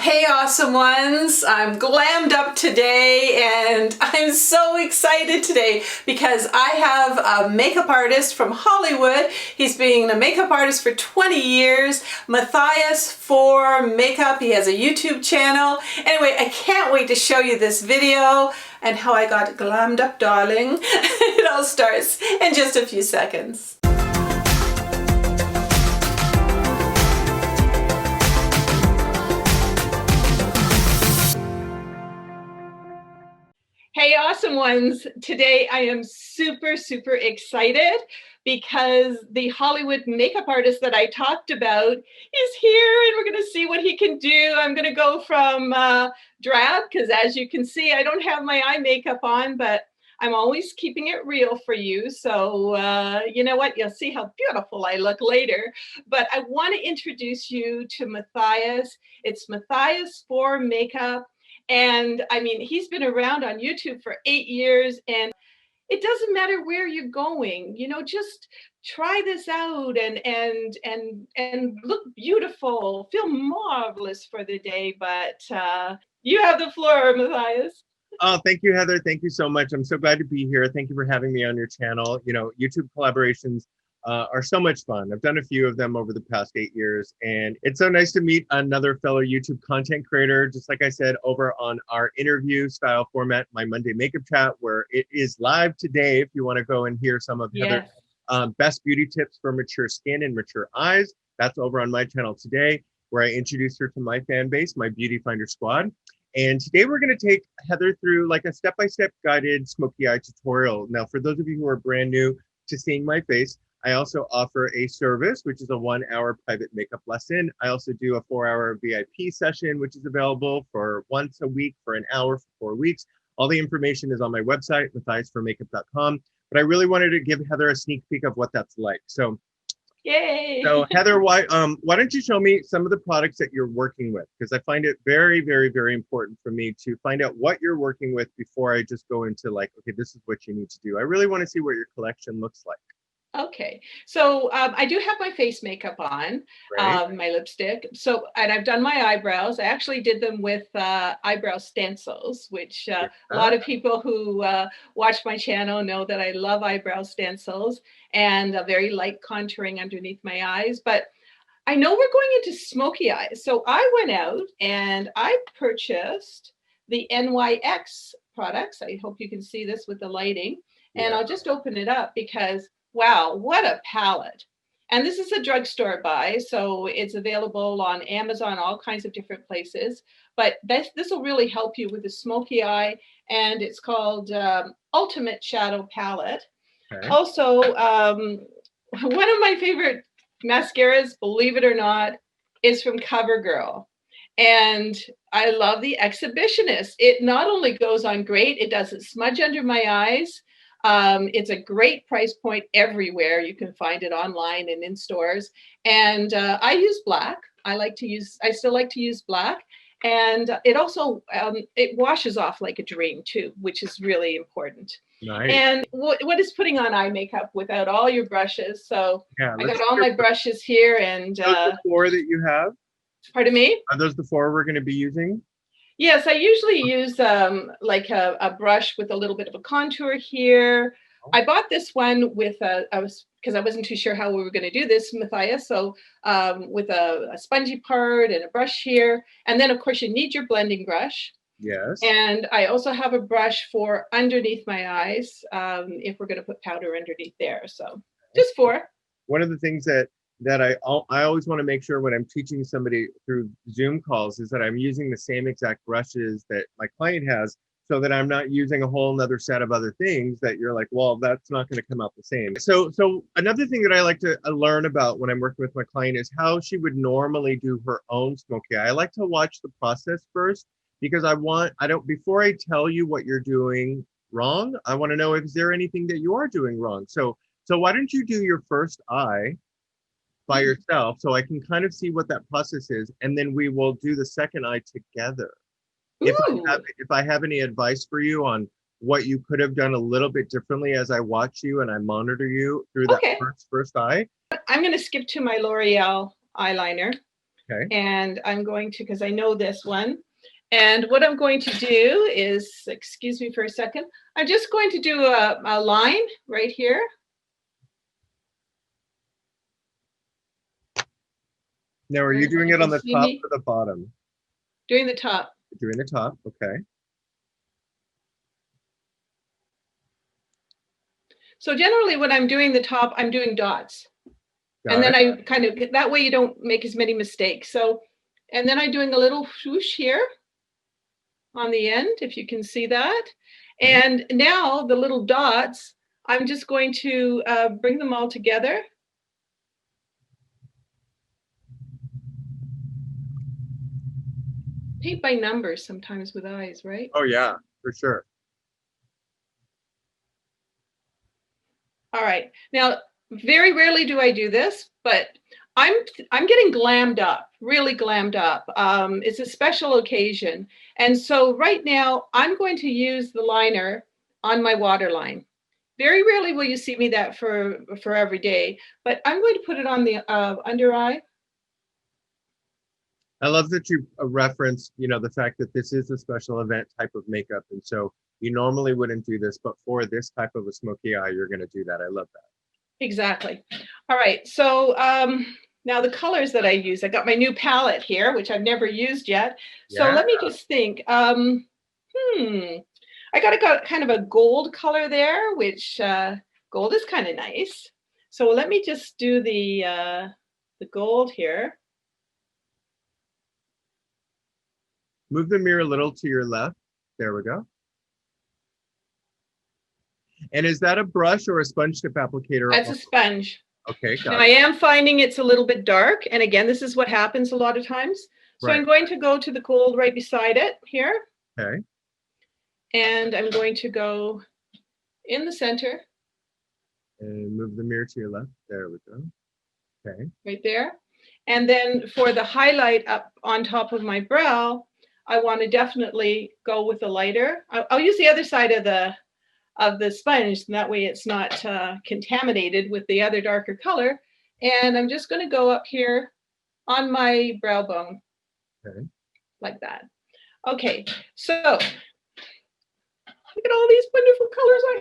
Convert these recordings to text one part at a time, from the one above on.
Hey awesome ones, I'm glammed up today and I'm so excited today because I have a makeup artist from Hollywood. He's been a makeup artist for 20 years, Mathias for Makeup. He has a YouTube channel. Anyway, I can't wait to show you this video and how I got glammed up, darling. It all starts in just a few seconds. Hey awesome ones, today I am super excited because the Hollywood makeup artist that I talked about is here and we're going to see what he can do. I'm going to go from drab because as you can see I don't have my eye makeup on, but I'm always keeping it real for you. So you know what, you'll see how beautiful I look later. But I want to introduce you to Mathias. It's Mathias for Makeup. And I mean, he's been around on YouTube for 8 years and it doesn't matter where you're going, you know, just try this out and look beautiful, feel marvelous for the day. But you have the floor, Mathias. Oh, thank you, Heather. Thank you so much. I'm so glad to be here. Thank you for having me on your channel. You know, YouTube collaborations are so much fun. I've done a few of them over the past 8 years, and it's so nice to meet another fellow YouTube content creator, just like I said, over on our interview style format, my Monday makeup chat, where it is live today. If you want to go and hear some of Heather's best beauty tips for mature skin and mature eyes, that's over on my channel today, where I introduce her to my fan base, my Beauty Finder squad. And today we're going to take Heather through like a step-by-step guided smoky eye tutorial. Now, for those of you who are brand new to seeing my face, I also offer a service, which is a 1-hour private makeup lesson. I also do a 4-hour VIP session, which is available for once a week for an hour for 4 weeks. All the information is on my website, mathiasformakeup.com. But I really wanted to give Heather a sneak peek of what that's like. So yay! So Heather, why don't you show me some of the products that you're working with? Because I find it very important for me to find out what you're working with before I just go into like, okay, this is what you need to do. I really want to see what your collection looks like. Okay, so I do have my face makeup on, my lipstick. So, and I've done my eyebrows. I actually did them with eyebrow stencils, which a lot of people who watch my channel know that I love eyebrow stencils and a very light contouring underneath my eyes. But I know we're going into smoky eyes. So I went out and I purchased the NYX products. I hope you can see this with the lighting. And I'll just open it up because wow, what a palette. And this is a drugstore buy, so it's available on Amazon, all kinds of different places. But this will really help you with the smoky eye, and it's called Ultimate Shadow Palette. Okay. Also, one of my favorite mascaras, believe it or not, is from CoverGirl. And I love the Exhibitionist. It not only goes on great, it doesn't smudge under my eyes. It's a great price point everywhere. You can find it online and in stores. And I use black. I still like to use black. And it also, it washes off like a dream too, which is really important. Nice. And what is putting on eye makeup without all your brushes? So yeah, I got all my brushes here and- Those the 4 that you have? Pardon me? Are those the 4 we're gonna be using? Yes, I usually use like a brush with a little bit of a contour here. I bought this one with because I wasn't too sure how we were going to do this, Mathias. So with a spongy part and a brush here. And then, of course, you need your blending brush. Yes. And I also have a brush for underneath my eyes if we're going to put powder underneath there. So just 4. One of the things that I always want to make sure when I'm teaching somebody through Zoom calls is that I'm using the same exact brushes that my client has, so that I'm not using a whole nother set of other things that you're like, well, that's not going to come out the same. So another thing that I like to learn about when I'm working with my client is how she would normally do her own smoky eye. I like to watch the process first because before I tell you what you're doing wrong, I want to know if there anything that you are doing wrong. So why don't you do your first eye by yourself, so I can kind of see what that process is, and then we will do the second eye together. If I have any advice for you on what you could have done a little bit differently as I watch you and I monitor you through that first eye. I'm going to skip to my L'Oreal eyeliner. Okay. And I'm going to, because I know this one. And what I'm going to do is, excuse me for a second, I'm just going to do a line right here. Now, are you doing it on the top or the bottom? Doing the top. Doing the top, okay. So generally when I'm doing the top, I'm doing dots. Got and then it. I kind of, that way you don't make as many mistakes. So, and then I'm doing a little swoosh here on the end, if you can see that. Okay. And now the little dots, I'm just going to bring them all together. Paint by numbers sometimes with eyes, right? Oh yeah, for sure. All right. Now, very rarely do I do this, but I'm getting glammed up, really glammed up. It's a special occasion. And so right now I'm going to use the liner on my waterline. Very rarely will you see me that for every day, but I'm going to put it on the under eye. I love that you referenced, you know, the fact that this is a special event type of makeup. And so you normally wouldn't do this, but for this type of a smoky eye, you're going to do that. I love that. Exactly. All right. So now the colors that I use, I got my new palette here, which I've never used yet. So let me just think. I got kind of a gold color there, which gold is kind of nice. So let me just do the gold here. Move the mirror a little to your left. There we go. And is that a brush or a sponge tip applicator? That's a sponge. Okay, got now it. I am finding it's a little bit dark. And again, this is what happens a lot of times. So right. I'm going to go to the gold right beside it here. Okay. And I'm going to go in the center. And move the mirror to your left. There we go. Okay. Right there. And then for the highlight up on top of my brow, I want to definitely go with a lighter. I'll use the other side of the sponge, and that way it's not contaminated with the other darker color. And I'm just going to go up here on my brow bone, okay, like that. Okay, so look at all these wonderful colors I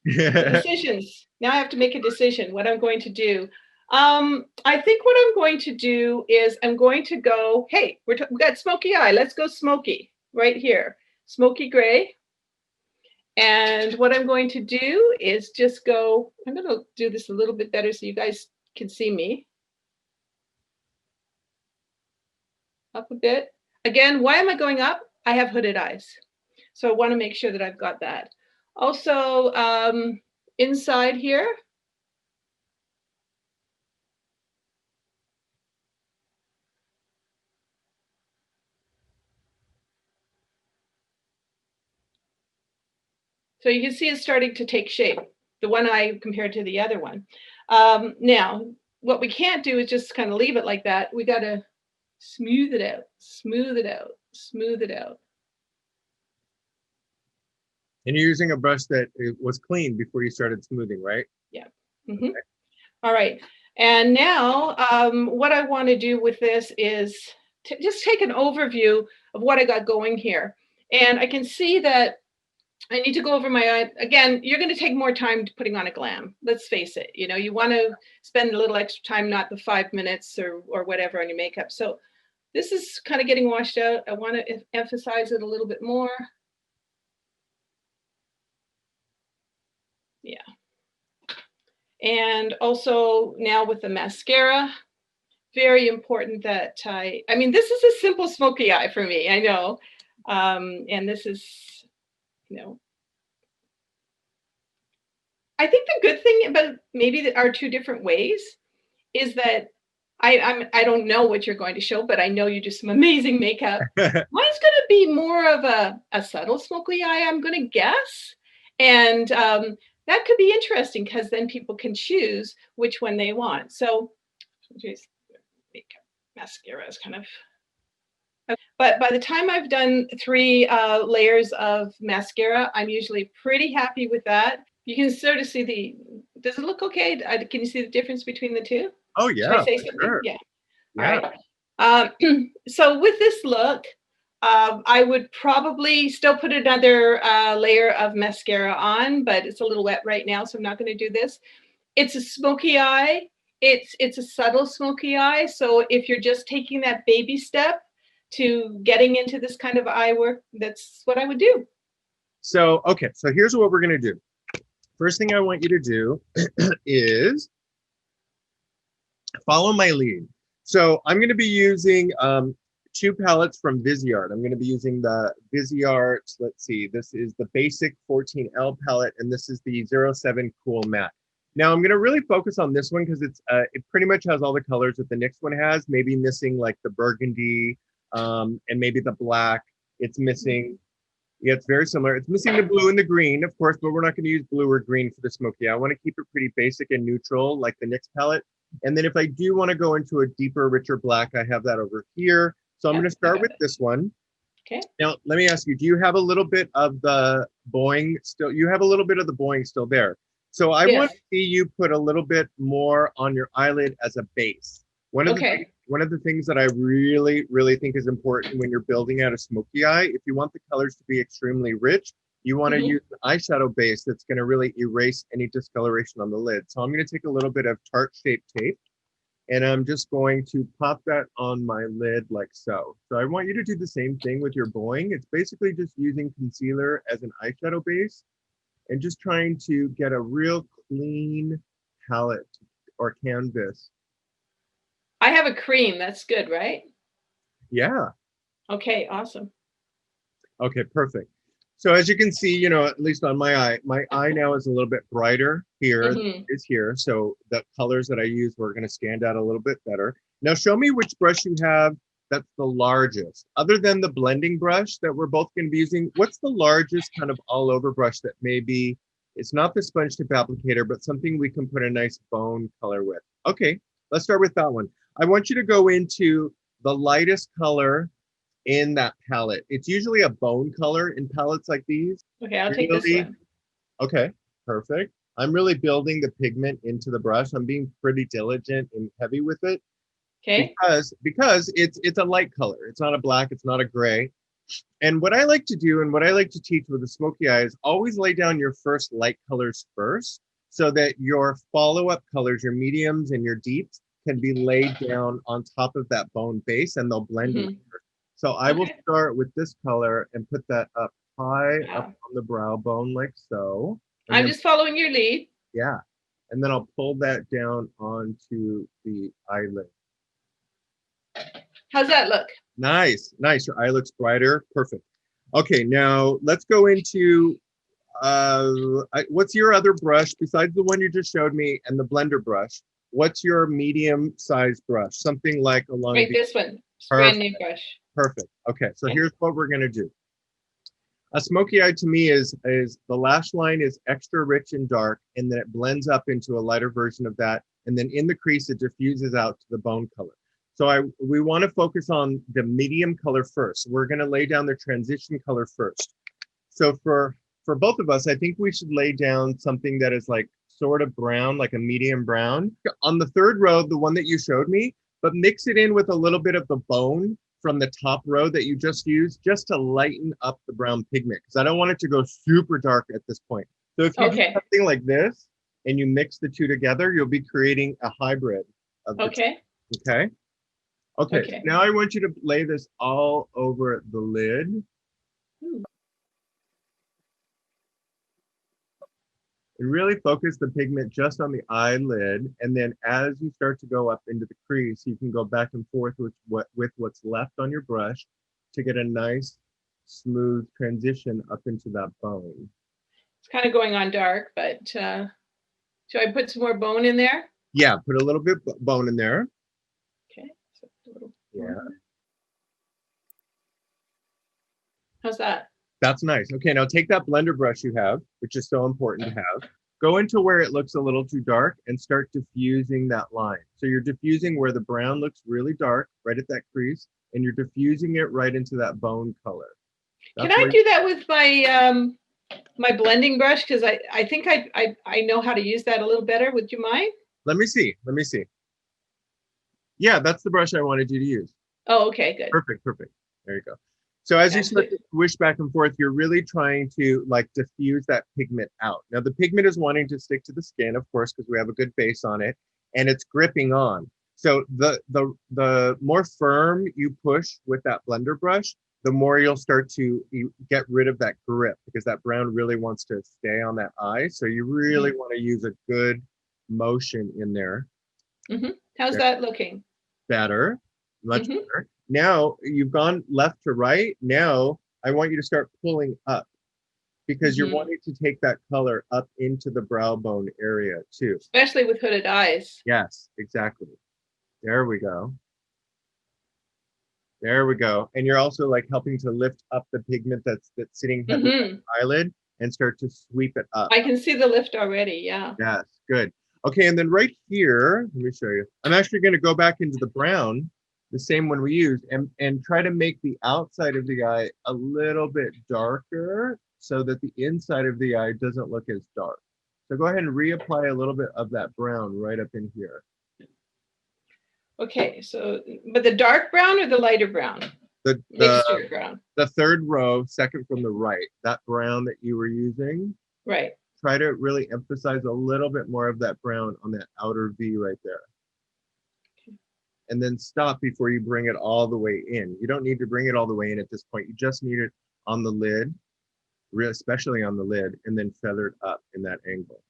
have. Decisions. Now I have to make a decision what I'm going to do. I think what I'm going to do is I'm going to go, hey, we got smoky eye. Let's go smoky right here. Smoky gray. And what I'm going to do is just go, I'm going to do this a little bit better so you guys can see me. Up a bit. Again, why am I going up? I have hooded eyes. So I want to make sure that I've got that. Also, inside here. So you can see it's starting to take shape, the one eye compared to the other one. Now, what we can't do is just kind of leave it like that. We got to smooth it out, smooth it out, smooth it out. And you're using a brush that was clean before you started smoothing, right? Yeah. Mm-hmm. Okay. All right. And now what I want to do with this is just take an overview of what I got going here. And I can see that I need to go over my eye. Again, you're going to take more time putting on a glam. Let's face it. You know, you want to spend a little extra time, not the 5 minutes or whatever on your makeup. So this is kind of getting washed out. I want to emphasize it a little bit more. Yeah. And also now with the mascara, very important that I mean, this is a simple smoky eye for me, I know. And this is, you know, I think the good thing about maybe our two different ways is that I don't know what you're going to show, but I know you do some amazing makeup. Mine's going to be more of a subtle smoky eye, I'm going to guess. And that could be interesting because then people can choose which one they want. So makeup mascara is kind of. But by the time I've done 3 layers of mascara, I'm usually pretty happy with that. You can sort of see does it look okay? Can you see the difference between the two? Oh, yeah. Should I say something? Sure. Yeah. Yeah. All right. Um, so with this look, I would probably still put another layer of mascara on, but it's a little wet right now, so I'm not going to do this. It's a smoky eye. It's a subtle smoky eye. So if you're just taking that baby step to getting into this kind of eye work, that's what I would do. So, okay, so here's what we're gonna do. First thing I want you to do is follow my lead. So I'm gonna be using two palettes from Viseart. I'm gonna be using the Viseart, let's see, this is the basic 14L palette, and this is the 07 Cool Matte. Now I'm gonna really focus on this one because it pretty much has all the colors that the next one has, maybe missing like the burgundy and maybe the black. It's missing, yeah, it's very similar. It's missing the blue and the green, of course, but we're not going to use blue or green for the smoky. I want to keep it pretty basic and neutral like the NYX palette. And then if I do want to go into a deeper, richer black, I have that over here. So I'm going to start with this one. Okay. Now, let me ask you, do you have a little bit of the bowing still? You have a little bit of the bowing still there. So I want to see you put a little bit more on your eyelid as a base. One of the things that I really, really think is important when you're building out a smoky eye, if you want the colors to be extremely rich, you want to use an eyeshadow base that's going to really erase any discoloration on the lid. So I'm going to take a little bit of tart-shaped tape, and I'm just going to pop that on my lid like so. So I want you to do the same thing with your bowing. It's basically just using concealer as an eyeshadow base and just trying to get a real clean palette or canvas. I have a cream. That's good, right? Yeah. Okay, awesome. Okay, perfect. So as you can see, you know, at least on my eye now is a little bit brighter here, is here. So the colors that I use were going to stand out a little bit better. Now show me which brush you have that's the largest. Other than the blending brush that we're both going to be using, what's the largest kind of all over brush that maybe it's not the sponge tip applicator, but something we can put a nice bone color with? Okay, let's start with that one. I want you to go into the lightest color in that palette. It's usually a bone color in palettes like these. Okay, I'll take this one. Okay, perfect. I'm really building the pigment into the brush. I'm being pretty diligent and heavy with it. Okay. Because it's a light color. It's not a black, it's not a gray. And what I like to do and what I like to teach with the smoky eye is always lay down your first light colors first so that your follow-up colors, your mediums and your deeps can be laid down on top of that bone base and they'll blend in. So I will start with this color and put that up high up on the brow bone like so. And I'm just following your lead. Yeah. And then I'll pull that down onto the eyelid. How's that look? Nice, nice. Your eye looks brighter. Perfect. Okay, now let's go into, what's your other brush besides the one you just showed me and the blender brush? What's your medium size brush? Something like along this one. It's brand new brush. Perfect. Okay, so here's what we're gonna do. A smoky eye to me is the lash line is extra rich and dark, and then it blends up into a lighter version of that. And then in the crease, it diffuses out to the bone color. So we want to focus on the medium color first. We're going to lay down the transition color first. So for both of us, I think we should lay down something that is like sort of brown, like a medium brown. On the third row, the one that you showed me, but mix it in with a little bit of the bone from the top row that you just used, just to lighten up the brown pigment, because I don't want it to go super dark at this point. So if you do something like this and you mix the two together, you'll be creating a hybrid of the two. Okay, so now I want you to lay this all over the lid. And really focus the pigment just on the eyelid. And then as you start to go up into the crease, you can go back and forth with what's left on your brush to get a nice, smooth transition up into that bone. It's kind of going on dark, but should I put some more bone in there? Yeah, put a little bit bone in there. Okay. Yeah. How's that? That's nice. Okay, now take that blender brush you have, which is so important to have. Go into where it looks a little too dark and start diffusing that line. So you're diffusing where the brown looks really dark, right at that crease, and you're diffusing it right into that bone color. Can I do that with my my blending brush? Because I think I know how to use that a little better. Would you mind? Let me see. Let me see. Yeah, that's the brush I wanted you to use. Oh, okay, good. Perfect, perfect. There you go. So as you That's start good. to swish back and forth, you're really trying to like diffuse that pigment out. Now the pigment is wanting to stick to the skin, of course, because we have a good base on it, and it's gripping on. So the more firm you push with that blender brush, the more you'll start to get rid of that grip, because that brown really wants to stay on that eye. So you really want to use a good motion in there. How's There. that looking? Better, much better. Now you've gone left to right. Now I want you to start pulling up, because you're wanting to take that color up into the brow bone area too. Especially with hooded eyes. Yes, exactly. There we go. There we go. And you're also like helping to lift up the pigment that's sitting heavy on the eyelid and start to sweep it up. I can see the lift already. Yeah. Yes, good. Okay, and then right here, let me show you. I'm actually going to go back into the brown, the same one we used, and try to make the outside of the eye a little bit darker so that the inside of the eye doesn't look as dark. So go ahead and reapply a little bit of that brown right up in here. Okay, so, but the dark brown or the lighter brown? Mixture brown. The third row, second from the right, that brown that you were using. Right. Try to really emphasize a little bit more of that brown on that outer V right there. And then stop before you bring it all the way in. You don't need to bring it all the way in at this point. You just need it on the lid, especially on the lid, and then feathered up in that angle.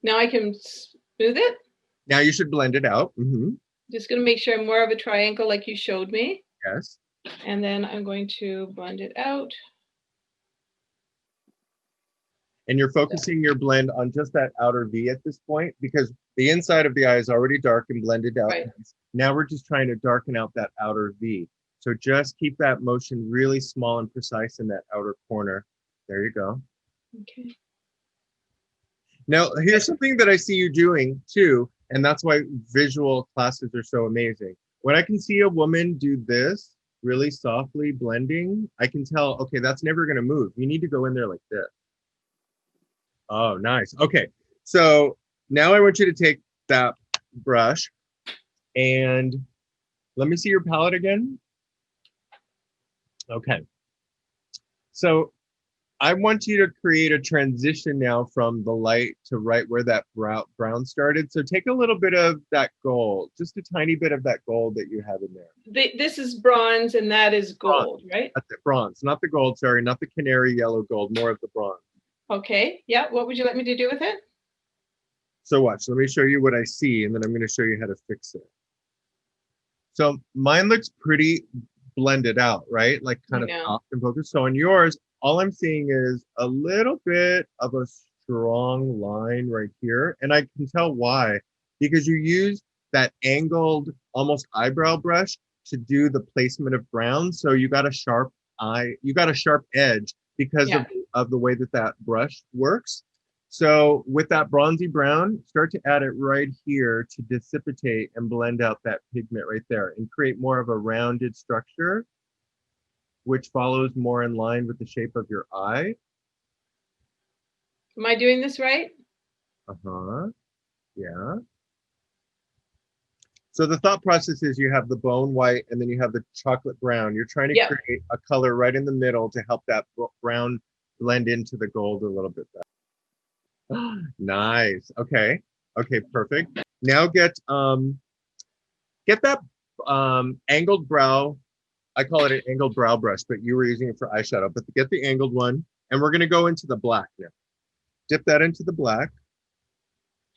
Now I can smooth it? Now you should blend it out. Just going to make sure I'm more of a triangle like you showed me. Yes. And then I'm going to blend it out. And you're focusing your blend on just that outer V at this point, because the inside of the eye is already dark and blended out. Right. Now we're just trying to darken out that outer V. So just keep that motion really small and precise in that outer corner. There you go. Okay. Now, here's something that I see you doing too, and that's why visual classes are so amazing. When I can see a woman do this, really softly blending, I can tell, okay, that's never going to move. You need to go in there like this. Oh, nice. Okay, so now I want you to take that brush and let me see your palette again. Okay. So I want you to create a transition now from the light to right where that brown started. So take a little bit of that gold, just a tiny bit of that gold that you have in there. This is bronze and that is gold, right? That's it, bronze, not the gold, sorry, not the canary yellow gold, more of the bronze. Okay, yeah, what would you like me to do with it? So watch, let me show you what I see, and then I'm going to show you how to fix it. So mine looks pretty blended out, right? Like kind of soft and focused. So on yours, all I'm seeing is a little bit of a strong line right here. And I can tell why, because you use that angled, almost eyebrow brush to do the placement of brown. So you got a sharp eye, you got a sharp edge because of the way that that brush works. So with that bronzy brown, start to add it right here to dissipate and blend out that pigment right there and create more of a rounded structure, which follows more in line with the shape of your eye. Am I doing this right? Uh-huh, yeah. So the thought process is you have the bone white and then you have the chocolate brown. You're trying to create a color right in the middle to help that brown blend into the gold a little bit better. Nice. Okay. Okay, perfect. Now get that angled brow. I call it an angled brow brush, but you were using it for eyeshadow. But get the angled one, and we're gonna go into the black now. Dip that into the black.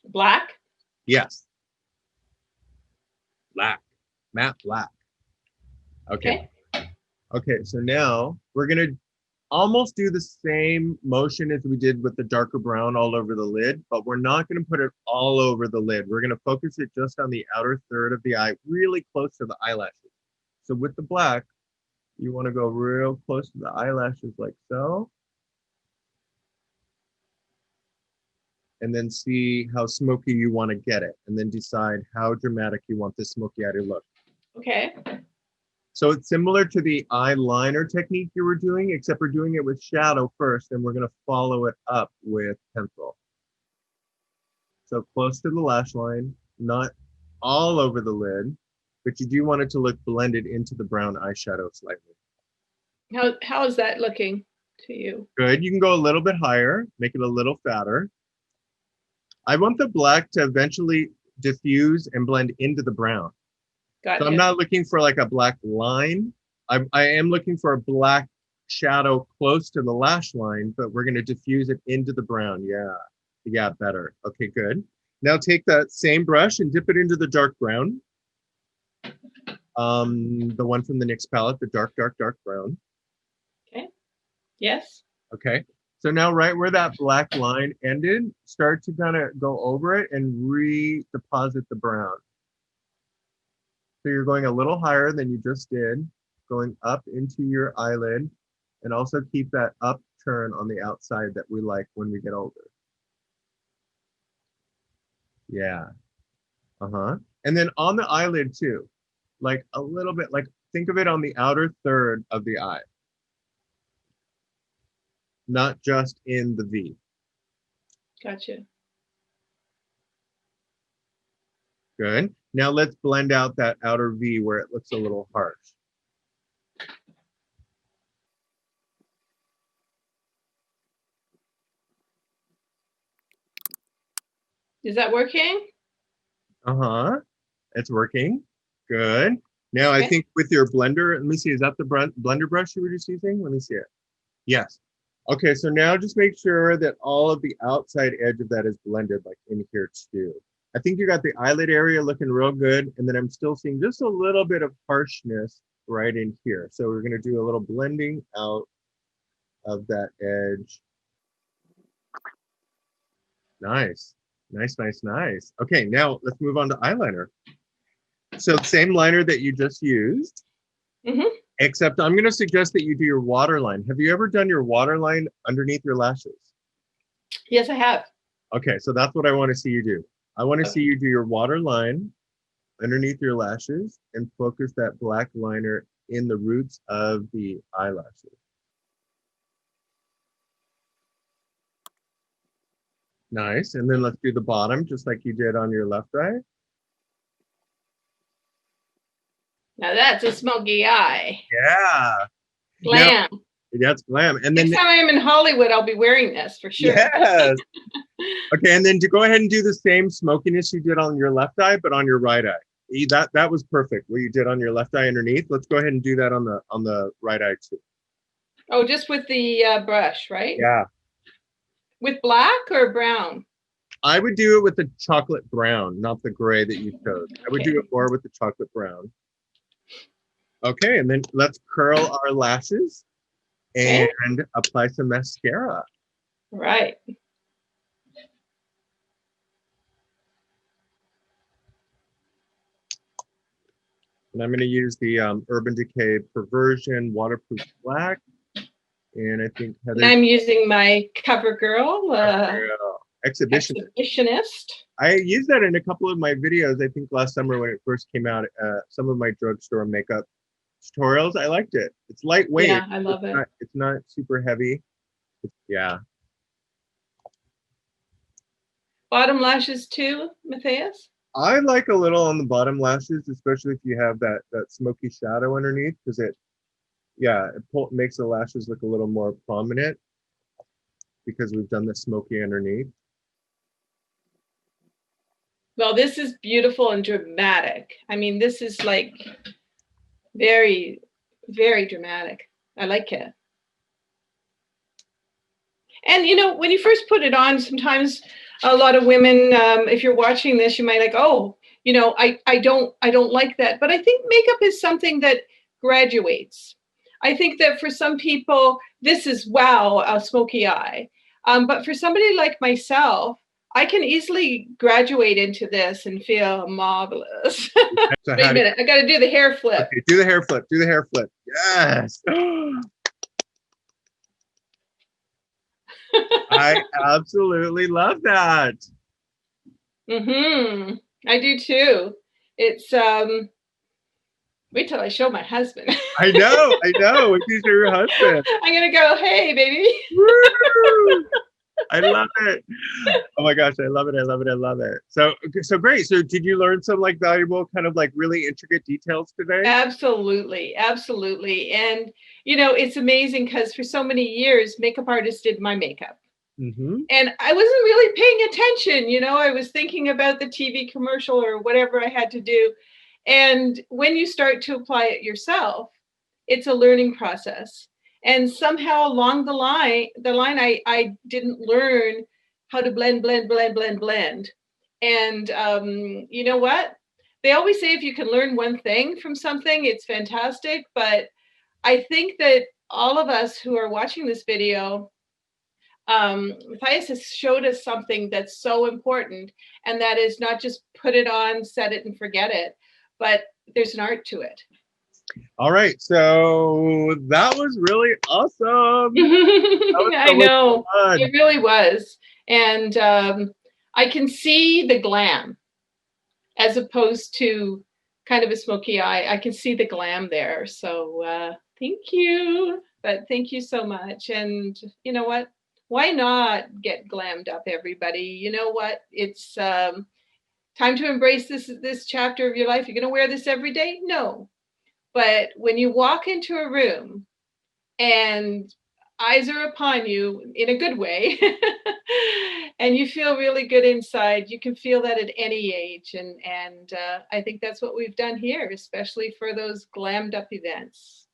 Black? Yes. Black. Matte black. Okay. Okay, so now we're gonna almost do the same motion as we did with the darker brown all over the lid, but we're not going to put it all over the lid. We're going to focus it just on the outer third of the eye, really close to the eyelashes. So with the black, you want to go real close to the eyelashes like so. And then see how smoky you want to get it, and then decide how dramatic you want this smoky eye to look. Okay. So it's similar to the eyeliner technique you were doing, except we're doing it with shadow first, and we're going to follow it up with pencil. So close to the lash line, not all over the lid. but you do want it to look blended into the brown eyeshadow slightly. How is that looking to you? Good. You can go a little bit higher, make it a little fatter. I want the black to eventually diffuse and blend into the brown. Gotcha. So I'm not looking for like a black line. I am looking for a black shadow close to the lash line, but we're going to diffuse it into the brown. Yeah, better. Okay, good. Now take that same brush and dip it into the dark brown. The one from the NYX palette, the dark brown. Okay. Yes. Okay. So now right where that black line ended, start to kind of go over it and redeposit the brown. So you're going a little higher than you just did, going up into your eyelid, and also keep that upturn on the outside that we like when we get older. Yeah. And then on the eyelid too, like a little bit, like think of it on the outer third of the eye, not just in the V. Gotcha. Good. Now let's blend out that outer V where it looks a little harsh. Is that working? It's working. Good. Now I think with your blender, let me see, is that the blender brush you were just using? Let me see it. Yes. Okay, so now just make sure that all of the outside edge of that is blended, like in here too. I think you got the eyelid area looking real good, and then I'm still seeing just a little bit of harshness right in here. So we're going to do a little blending out of that edge. Nice. Okay, now let's move on to eyeliner. So same liner that you just used, except I'm going to suggest that you do your waterline. Have you ever done your waterline underneath your lashes? Yes, I have. Okay, so that's what I want to see you do. I want to see you do your waterline underneath your lashes and focus that black liner in the roots of the eyelashes. Nice. And then let's do the bottom just like you did on your left eye. Now that's a smoky eye. Yeah. Glam. Now, that's glam. And then next time I'm in Hollywood, I'll be wearing this for sure. Yes. Okay, and then to go ahead and do the same smokiness you did on your left eye, but on your right eye. That was perfect. What you did on your left eye underneath. Let's go ahead and do that on the right eye too. Oh, just with the brush, right? Yeah. With black or brown? I would do it with the chocolate brown, not the gray that you chose. I would do it more with the chocolate brown. Okay, and then let's curl our lashes and apply some mascara. Right. And I'm going to use the Urban Decay Perversion Waterproof Black. And I think Heather. And I'm using my CoverGirl Exhibitionist. I used that in a couple of my videos, I think last summer when it first came out, some of my drugstore makeup tutorials. I liked it. It's lightweight. Yeah, I love it. It's not super heavy. Yeah. Bottom lashes too, Matthias? I like a little on the bottom lashes, especially if you have that smoky shadow underneath, because it makes the lashes look a little more prominent because we've done the smoky underneath. Well, this is beautiful and dramatic. I mean, this is like very, very dramatic. I like it. And, you know, when you first put it on, sometimes a lot of women, if you're watching this, you might like, oh, you know, I don't like that. But I think makeup is something that graduates. I think that for some people, this is, wow, a smoky eye. But for somebody like myself, I can easily graduate into this and feel marvelous. So wait a minute, I got to do the hair flip. Okay, do the hair flip. Do the hair flip. Yes. I absolutely love that. I do too. It's wait till I show my husband. I know. Wait till you show your husband. I'm gonna go, hey baby. Woo! I love it. Oh my gosh, I love it. I love it. I love it. So great. So did you learn some like valuable kind of like really intricate details today? Absolutely, absolutely. And it's amazing because for so many years, makeup artists did my makeup. Mm-hmm. And I wasn't really paying attention. I was thinking about the TV commercial or whatever I had to do. And when you start to apply it yourself, it's a learning process. And somehow along I didn't learn how to blend. And you know what? They always say if you can learn one thing from something, it's fantastic. But I think that all of us who are watching this video, Matthias has showed us something that's so important, and that is not just put it on, set it, and forget it, but there's an art to it. All right. So that was really awesome. That was I so much know, fun. it really was. And I can see the glam as opposed to kind of a smoky eye. I can see the glam there. So thank you. But thank you so much. And you know what? Why not get glammed up, everybody? You know what? It's time to embrace this chapter of your life. You're going to wear this every day? No. But when you walk into a room and eyes are upon you in a good way and you feel really good inside, you can feel that at any age. And I think that's what we've done here, especially for those glammed up events.